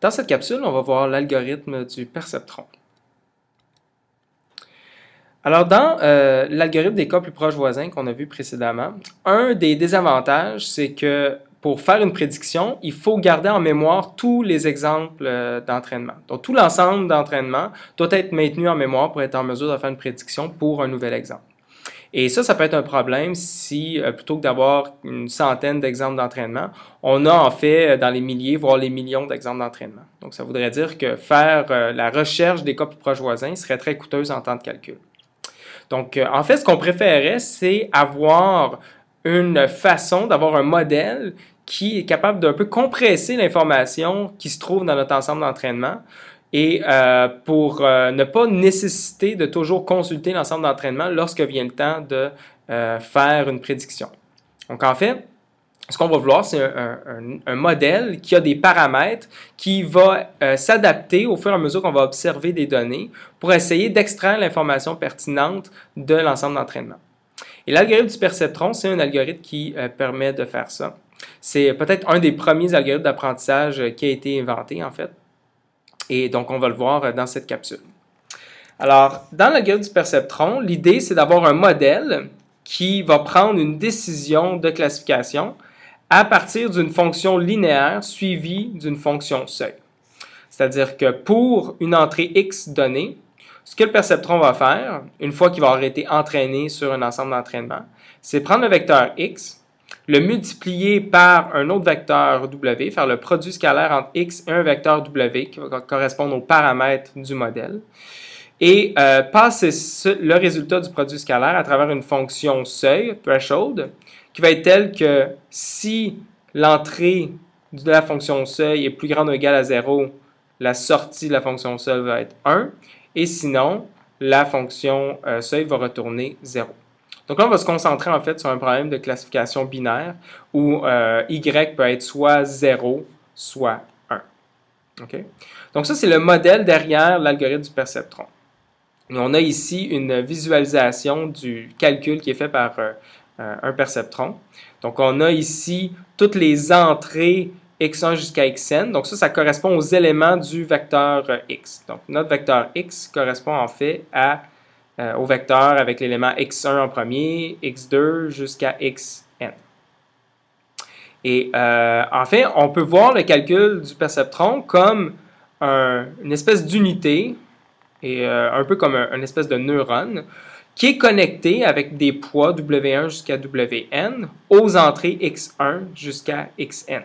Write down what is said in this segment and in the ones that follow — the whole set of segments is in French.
Dans cette capsule, on va voir l'algorithme du perceptron. Alors, dans l'algorithme des cas plus proches voisins qu'on a vu précédemment, un des désavantages, c'est que pour faire une prédiction, il faut garder en mémoire tous les exemples d'entraînement. Donc, tout l'ensemble d'entraînement doit être maintenu en mémoire pour être en mesure de faire une prédiction pour un nouvel exemple. Et ça peut être un problème si, plutôt que d'avoir une centaine d'exemples d'entraînement, on a en fait dans les milliers, voire les millions d'exemples d'entraînement. Donc, ça voudrait dire que faire la recherche des cas plus proches voisins serait très coûteuse en temps de calcul. Donc, en fait, ce qu'on préférait, c'est avoir une façon d'avoir un modèle qui est capable d'un peu compresser l'information qui se trouve dans notre ensemble d'entraînement et pour ne pas nécessiter de toujours consulter l'ensemble d'entraînement lorsque vient le temps de faire une prédiction. Donc, en fait, ce qu'on va vouloir, c'est un modèle qui a des paramètres qui va s'adapter au fur et à mesure qu'on va observer des données pour essayer d'extraire l'information pertinente de l'ensemble d'entraînement. Et l'algorithme du perceptron, c'est un algorithme qui permet de faire ça. C'est peut-être un des premiers algorithmes d'apprentissage qui a été inventé, en fait. Et donc, on va le voir dans cette capsule. Alors, dans l'algorithme du perceptron, l'idée, c'est d'avoir un modèle qui va prendre une décision de classification à partir d'une fonction linéaire suivie d'une fonction seuil. C'est-à-dire que pour une entrée X donnée, ce que le perceptron va faire, une fois qu'il va avoir été entraîné sur un ensemble d'entraînement, c'est prendre le vecteur X, le multiplier par un autre vecteur W, faire le produit scalaire entre X et un vecteur W qui va correspondre aux paramètres du modèle, et passer le résultat du produit scalaire à travers une fonction seuil, threshold, qui va être telle que si l'entrée de la fonction seuil est plus grande ou égale à 0, la sortie de la fonction seuil va être 1, et sinon, la fonction seuil va retourner 0. Donc là, on va se concentrer en fait sur un problème de classification binaire où y peut être soit 0, soit 1. Okay? Donc ça, c'est le modèle derrière l'algorithme du perceptron. Et on a ici une visualisation du calcul qui est fait par un perceptron. Donc on a ici toutes les entrées x1 jusqu'à xn. Donc ça correspond aux éléments du vecteur x. Donc notre vecteur x correspond en fait au vecteur avec l'élément x1 en premier, x2 jusqu'à xn. Et en fait, on peut voir le calcul du perceptron comme une espèce d'unité, et un peu comme une espèce de neurone, qui est connecté avec des poids W1 jusqu'à Wn aux entrées x1 jusqu'à xn.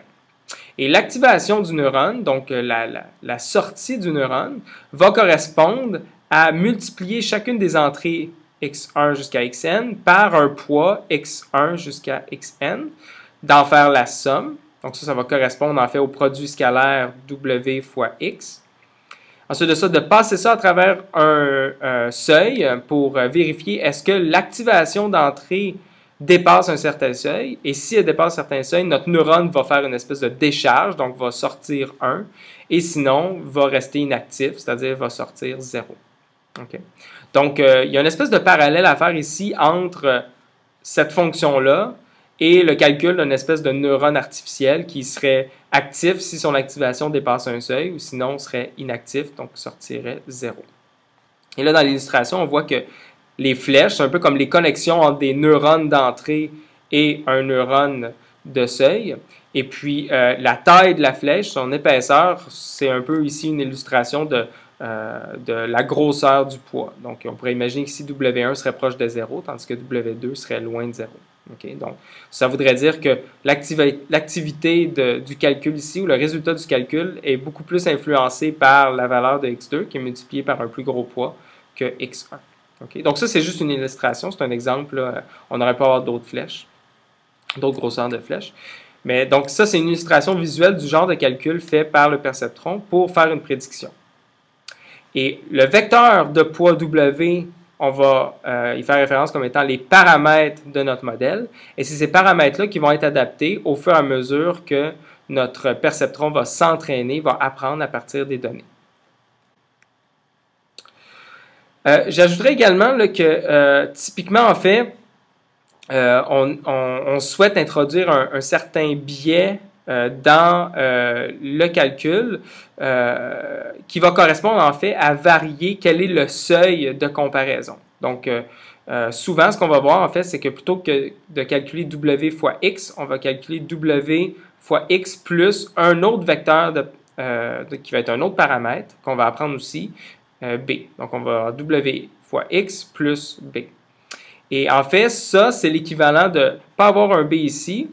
Et l'activation du neurone, donc la sortie du neurone, va correspondre à multiplier chacune des entrées x1 jusqu'à xn par un poids x1 jusqu'à xn, d'en faire la somme. Donc ça va correspondre en fait au produit scalaire W fois x. Ensuite de ça, de passer ça à travers un seuil pour vérifier est-ce que l'activation d'entrée dépasse un certain seuil. Et si elle dépasse un certain seuil, notre neurone va faire une espèce de décharge, donc va sortir 1. Et sinon, va rester inactif, c'est-à-dire va sortir 0. Okay. Donc, il y a une espèce de parallèle à faire ici entre cette fonction-là et le calcul d'une espèce de neurone artificiel qui serait actif si son activation dépasse un seuil, ou sinon serait inactif, donc sortirait 0. Et là, dans l'illustration, on voit que les flèches, c'est un peu comme les connexions entre des neurones d'entrée et un neurone de seuil. Et puis, la taille de la flèche, son épaisseur, c'est un peu ici une illustration de la grosseur du poids. Donc, on pourrait imaginer que ici, W1 serait proche de 0, tandis que W2 serait loin de 0. Okay? Donc, ça voudrait dire que l'activité du calcul ici, ou le résultat du calcul, est beaucoup plus influencé par la valeur de x2, qui est multipliée par un plus gros poids que x1. Okay? Donc, ça, c'est juste une illustration, c'est un exemple. Là, on aurait pu avoir d'autres flèches, d'autres grosseurs de flèches. Mais donc, ça, c'est une illustration visuelle du genre de calcul fait par le perceptron pour faire une prédiction. Et le vecteur de poids W, on va y faire référence comme étant les paramètres de notre modèle. Et c'est ces paramètres-là qui vont être adaptés au fur et à mesure que notre perceptron va s'entraîner, va apprendre à partir des données. J'ajouterais également là, que typiquement, en fait, on souhaite introduire un certain biais dans le calcul qui va correspondre en fait à varier quel est le seuil de comparaison. Donc, souvent, ce qu'on va voir en fait, c'est que plutôt que de calculer W fois X, on va calculer W fois X plus un autre vecteur qui va être un autre paramètre qu'on va apprendre aussi, B. Donc, on va avoir W fois X plus B. Et en fait, ça, c'est l'équivalent de ne pas avoir un B ici,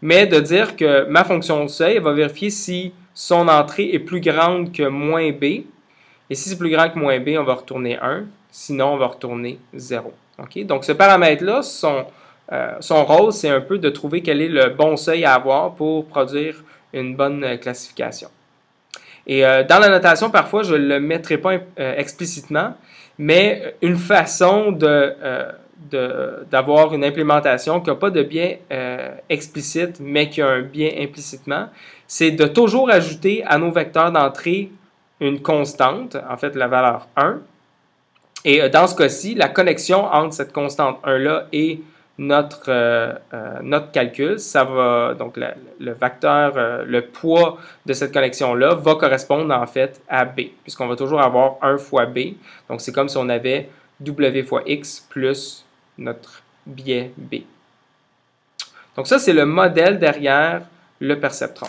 mais de dire que ma fonction seuil va vérifier si son entrée est plus grande que moins B. Et si c'est plus grand que moins B, on va retourner 1. Sinon, on va retourner 0. Okay? Donc, ce paramètre-là, son rôle, c'est un peu de trouver quel est le bon seuil à avoir pour produire une bonne classification. Et dans la notation, parfois, je ne le mettrai pas explicitement, mais une façon d'avoir une implémentation qui n'a pas de biais explicite, mais qui a un biais implicitement, c'est de toujours ajouter à nos vecteurs d'entrée une constante, en fait la valeur 1. Et dans ce cas-ci, la connexion entre cette constante 1-là et notre calcul, ça va, donc le vecteur, le poids de cette connexion-là va correspondre en fait à B, puisqu'on va toujours avoir 1 fois B. Donc c'est comme si on avait W fois X plus notre biais B. Donc ça, c'est le modèle derrière le perceptron.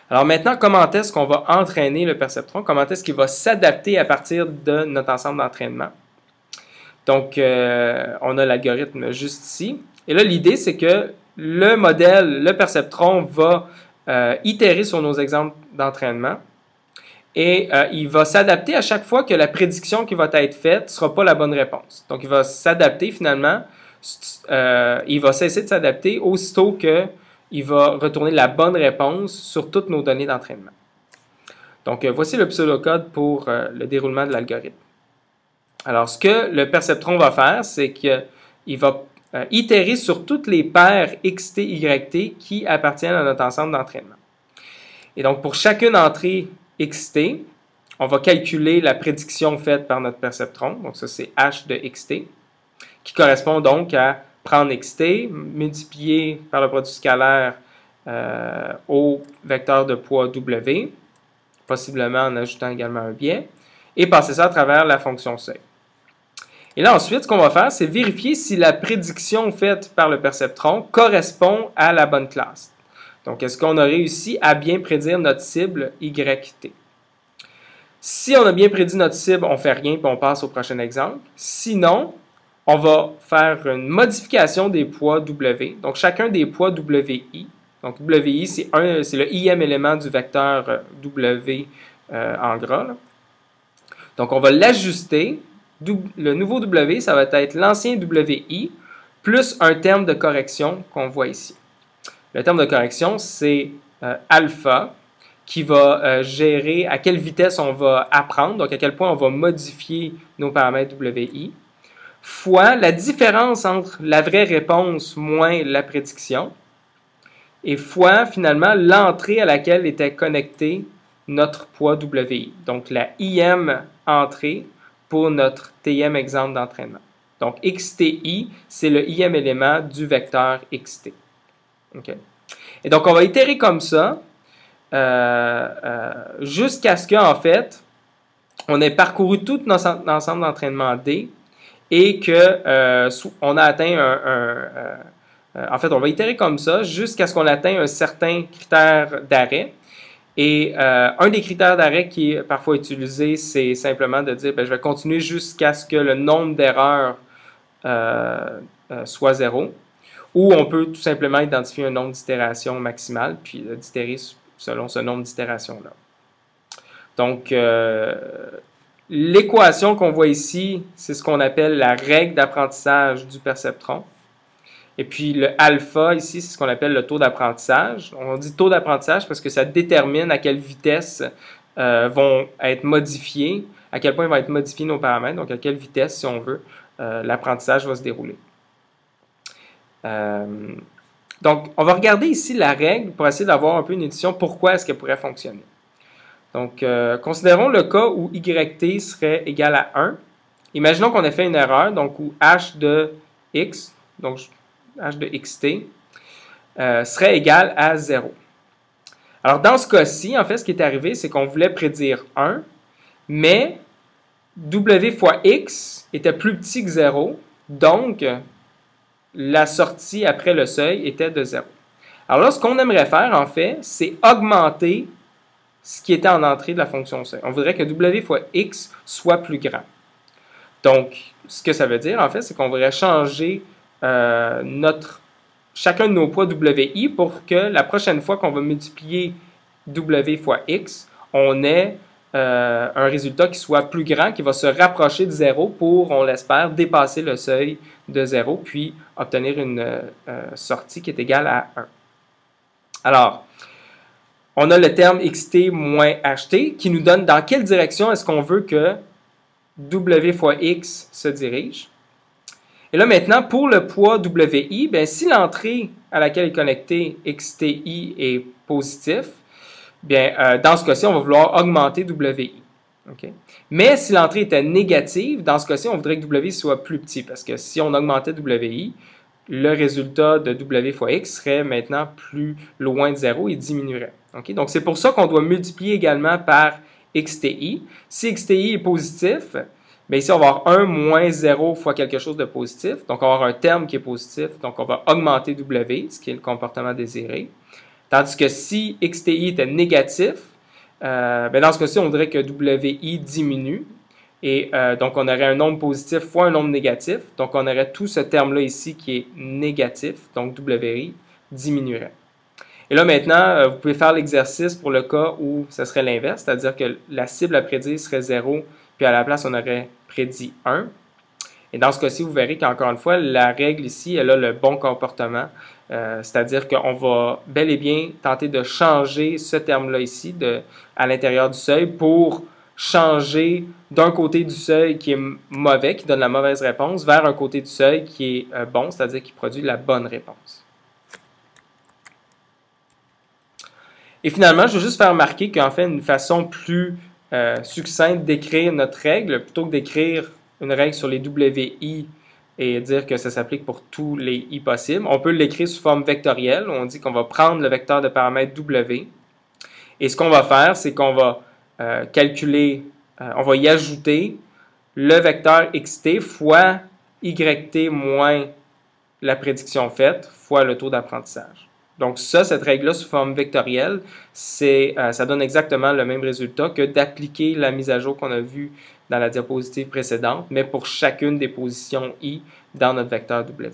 Alors maintenant, comment est-ce qu'on va entraîner le perceptron? Comment est-ce qu'il va s'adapter à partir de notre ensemble d'entraînement? Donc, on a l'algorithme juste ici. Et là, l'idée, c'est que le modèle, le perceptron, va itérer sur nos exemples d'entraînement. Et il va s'adapter à chaque fois que la prédiction qui va être faite ne sera pas la bonne réponse. Donc, il va s'adapter finalement. Il va cesser de s'adapter aussitôt qu'il va retourner la bonne réponse sur toutes nos données d'entraînement. Donc, voici le pseudocode pour le déroulement de l'algorithme. Alors, ce que le perceptron va faire, c'est qu'il va itérer sur toutes les paires xt, yt qui appartiennent à notre ensemble d'entraînement. Et donc, pour chacune entrée xt, on va calculer la prédiction faite par notre perceptron. Donc, ça, c'est h de xt, qui correspond donc à prendre xt, multiplier par le produit scalaire au vecteur de poids w, possiblement en ajoutant également un biais, et passer ça à travers la fonction seuil. Et là, ensuite, ce qu'on va faire, c'est vérifier si la prédiction faite par le perceptron correspond à la bonne classe. Donc, est-ce qu'on a réussi à bien prédire notre cible YT? Si on a bien prédit notre cible, on ne fait rien puis on passe au prochain exemple. Sinon, on va faire une modification des poids W. Donc, chacun des poids WI. Donc, WI, c'est le ième élément du vecteur W en gras, là. Donc, on va l'ajuster. Le nouveau W, ça va être l'ancien WI plus un terme de correction qu'on voit ici. Le terme de correction, c'est alpha, qui va gérer à quelle vitesse on va apprendre, donc à quel point on va modifier nos paramètres WI, fois la différence entre la vraie réponse moins la prédiction, et fois finalement l'entrée à laquelle était connecté notre poids WI. Donc la IM entrée pour notre TM exemple d'entraînement. Donc XTI, c'est le IM élément du vecteur XT. Okay. Et donc on va itérer comme ça jusqu'à ce qu'en fait, on ait parcouru tout notre ensemble d'entraînement D et qu'on a atteint en fait, on va itérer comme ça jusqu'à ce qu'on atteigne un certain critère d'arrêt. Et un des critères d'arrêt qui est parfois utilisé, c'est simplement de dire, je vais continuer jusqu'à ce que le nombre d'erreurs soit 0. Ou on peut tout simplement identifier un nombre d'itérations maximal, puis d'itérer selon ce nombre d'itérations-là. Donc, l'équation qu'on voit ici, c'est ce qu'on appelle la règle d'apprentissage du perceptron. Et puis le alpha ici, c'est ce qu'on appelle le taux d'apprentissage. On dit taux d'apprentissage parce que ça détermine à quelle vitesse vont être modifiés, à quel point vont être modifiés nos paramètres, donc à quelle vitesse, si on veut, l'apprentissage va se dérouler. Donc, on va regarder ici la règle pour essayer d'avoir un peu une intuition pourquoi est-ce qu'elle pourrait fonctionner. Donc, considérons le cas où YT serait égal à 1. Imaginons qu'on ait fait une erreur, donc où h de x, donc h de xt, serait égal à 0. Alors, dans ce cas-ci, en fait, ce qui est arrivé, c'est qu'on voulait prédire 1, mais W fois X était plus petit que 0, donc la sortie après le seuil était de 0. Alors là, ce qu'on aimerait faire, en fait, c'est augmenter ce qui était en entrée de la fonction seuil. On voudrait que W fois X soit plus grand. Donc, ce que ça veut dire, en fait, c'est qu'on voudrait changer chacun de nos poids WI pour que la prochaine fois qu'on va multiplier W fois X, on ait un résultat qui soit plus grand, qui va se rapprocher de 0 pour, on l'espère, dépasser le seuil de 0, puis obtenir une sortie qui est égale à 1. Alors, on a le terme xt moins ht qui nous donne dans quelle direction est-ce qu'on veut que W fois X se dirige. Et là maintenant, pour le poids WI, bien, si l'entrée à laquelle est connecté XTI est positif, bien, dans ce cas-ci, on va vouloir augmenter WI. Okay? Mais si l'entrée était négative, dans ce cas-ci, on voudrait que WI soit plus petit, parce que si on augmentait WI, le résultat de W fois X serait maintenant plus loin de 0 et diminuerait. Okay? Donc, c'est pour ça qu'on doit multiplier également par XTI. Si XTI est positif, bien ici, on va avoir 1 moins 0 fois quelque chose de positif. Donc, on va avoir un terme qui est positif. Donc, on va augmenter W, ce qui est le comportement désiré. Tandis que si XTI était négatif, bien dans ce cas-ci, on voudrait que WI diminue. Et donc, on aurait un nombre positif fois un nombre négatif. Donc, on aurait tout ce terme-là ici qui est négatif. Donc, WI diminuerait. Et là, maintenant, vous pouvez faire l'exercice pour le cas où ce serait l'inverse, c'est-à-dire que la cible à prédire serait 0, puis à la place, on aurait prédit 1. Et dans ce cas-ci, vous verrez qu'encore une fois, la règle ici, elle a le bon comportement, c'est-à-dire qu'on va bel et bien tenter de changer ce terme-là ici à l'intérieur du seuil pour changer d'un côté du seuil qui est mauvais, qui donne la mauvaise réponse, vers un côté du seuil qui est bon, c'est-à-dire qui produit la bonne réponse. Et finalement, je veux juste faire remarquer qu'en fait, une façon plus succincte d'écrire notre règle, plutôt que d'écrire une règle sur les WI et dire que ça s'applique pour tous les I possibles, on peut l'écrire sous forme vectorielle. On dit qu'on va prendre le vecteur de paramètre W. Et ce qu'on va faire, c'est qu'on va calculer, on va y ajouter le vecteur xt fois yt moins la prédiction faite fois le taux d'apprentissage. Donc ça, cette règle-là sous forme vectorielle, ça donne exactement le même résultat que d'appliquer la mise à jour qu'on a vue dans la diapositive précédente, mais pour chacune des positions I dans notre vecteur W.